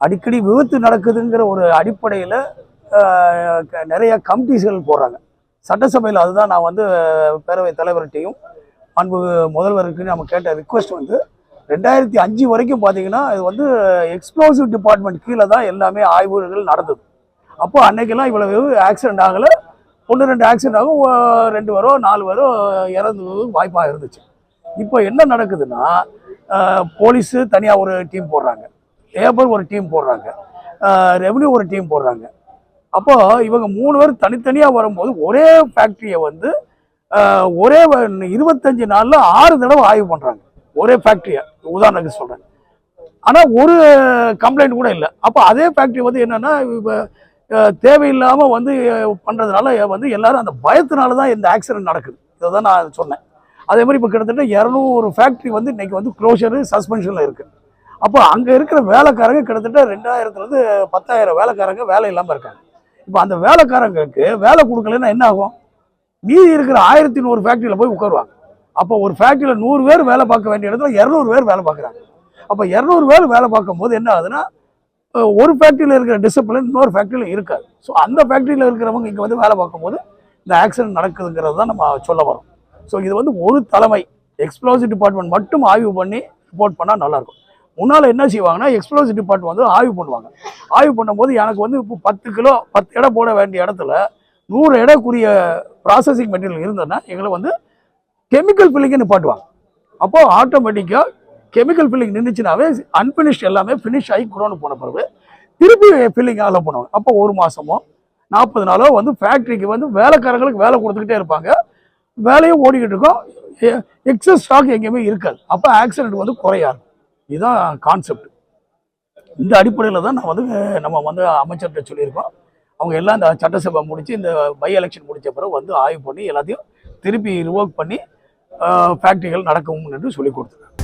அடிக்கடி விபத்து நடக்குதுங்கிற ஒரு அடிப்படையில் நிறைய கமிட்டிஸ்கள் போடுறாங்க. சட்டசபையில் அதுதான் நான் வந்து பேரவைத் தலைவர்கிட்டையும் அன்பு முதல்வருக்கு நம்ம கேட்ட ரிக்வெஸ்ட் வந்து 2005 வரைக்கும் பார்த்தீங்கன்னா இது வந்து எக்ஸ்ப்ளோசிவ் டிபார்ட்மெண்ட் கீழே தான் எல்லாமே ஆய்வுகள் நடந்தது. அப்போ அன்னைக்கெல்லாம் இவ்வளவு ஆக்சிடென்ட் ஆகலை. 1-2 ஆக்சிடென்ட் ஆகும், 2 பேரோ 4 பேரோ இறந்தது வாய்ப்பாக இருந்துச்சு. இப்போ என்ன நடக்குதுன்னா போலீஸு தனியாக ஒரு டீம் போடுறாங்க, லேபர் ஒரு டீம் போடுறாங்க, ரெவன்யூ ஒரு டீம் போடுறாங்க. அப்போ இவங்க 3 பேர் தனித்தனியாக வரும்போது ஒரே ஃபேக்ட்ரியை வந்து ஒரே 25 நாளில் 6 தடவை ஆய்வு பண்ணுறாங்க. ஒரே ஃபேக்ட்ரியை உதாரணத்துக்கு சொல்கிறேன். ஆனால் ஒரு கம்ப்ளைண்ட் கூட இல்லை. அப்போ அதே ஃபேக்ட்ரி வந்து என்னென்னா இப்போ தேவையில்லாமல் வந்து பண்ணுறதுனால வந்து எல்லாரும் அந்த பயத்தினால தான் இந்த ஆக்சிடென்ட் நடக்குது. இதை தான் நான் சொன்னேன். அதே மாதிரி இப்போ கிட்டத்தட்ட 200 ஃபேக்ட்ரி வந்து இன்றைக்கி வந்து க்ளோஷரு சஸ்பென்ஷனில் இருக்குது. அப்போ அங்கே இருக்கிற வேலைக்காரங்க கிட்டத்தட்ட 2000-லேருந்து 10,000 வேலைக்காரங்க வேலை இல்லாமல் இருக்காங்க. இப்போ அந்த வேலைக்காரங்களுக்கு வேலை கொடுக்கலன்னா என்ன ஆகும்? மீதி இருக்கிற 1100 ஃபேக்ட்ரியில் போய் உட்காருவாங்க. அப்போ ஒரு ஃபேக்ட்ரியில் 100 பேர் வேலை பார்க்க வேண்டிய இடத்துல 200 பேர் வேலை பார்க்குறாங்க. அப்போ 200 பேர் வேலை பார்க்கும்போது என்ன ஆகுதுன்னா ஒரு ஃபேக்ட்ரியில் இருக்கிற டிசிப்ளின் இன்னொரு ஃபேக்ட்ரியில் இருக்காது. ஸோ அந்த ஃபேக்ட்ரியில் இருக்கிறவங்க இங்கே வந்து வேலை பார்க்கும்போது இந்த ஆக்சிடென்ட் நடக்குதுங்கிறது தான் நம்ம சொல்ல வரோம். ஸோ இது வந்து ஒரு தலைமை எக்ஸ்ப்ளோசிவ் டிபார்ட்மெண்ட் மட்டும் ஆய்வு பண்ணி ரிப்போர்ட் பண்ணால் நல்லாயிருக்கும். முன்னால் என்ன செய்வாங்கன்னா எக்ஸ்ப்ளோசிவ் டிபார்ட்மெண்ட் வந்து ஆய்வு பண்ணுவாங்க. ஆய்வு பண்ணும்போது எனக்கு வந்து இப்போ 10 எடை போட வேண்டிய இடத்துல 100 எடைக்குரிய ப்ராசஸிங் மெட்டீரியல் இருந்ததுன்னா எங்களை வந்து கெமிக்கல் ஃபில்லிங்கு நிப்பாட்டுவாங்க. அப்போது ஆட்டோமேட்டிக்காக கெமிக்கல் ஃபில்லிங் நின்றுச்சுனாவே அன்ஃபினிஷ்ட் எல்லாமே ஃபினிஷ் ஆகி குடோனு போன பிறகு திருப்பி ஃபில்லிங் ஆகல பண்ணுவாங்க. அப்போ 1 மாதமோ 40 நாளோ வந்து ஃபேக்ட்ரிக்கு வந்து வேலைக்காரங்களுக்கு வேலை கொடுத்துக்கிட்டே இருப்பாங்க. வேலையும் ஓடிக்கிட்டு இருக்கோம். எக்ஸஸ் ஸ்டாக் எங்கேயுமே இருக்காது. அப்போ ஆக்சிடென்ட் வந்து குறையாது. இதுதான் கான்செப்ட். இந்த அடிப்படையில் தான் நான் வந்து நம்ம வந்து அமைச்சர்கிட்ட சொல்லியிருக்கோம். அவங்க எல்லாம் இந்த சட்டசபை முடித்து இந்த பை எலெக்ஷன் முடித்த பிறகு வந்து ஆய்வு பண்ணி எல்லாத்தையும் திருப்பி ரிவோக் பண்ணி ஃபேக்ட்ரிகள் நடக்கும் என்று சொல்லி கொடுத்துருக்காங்க.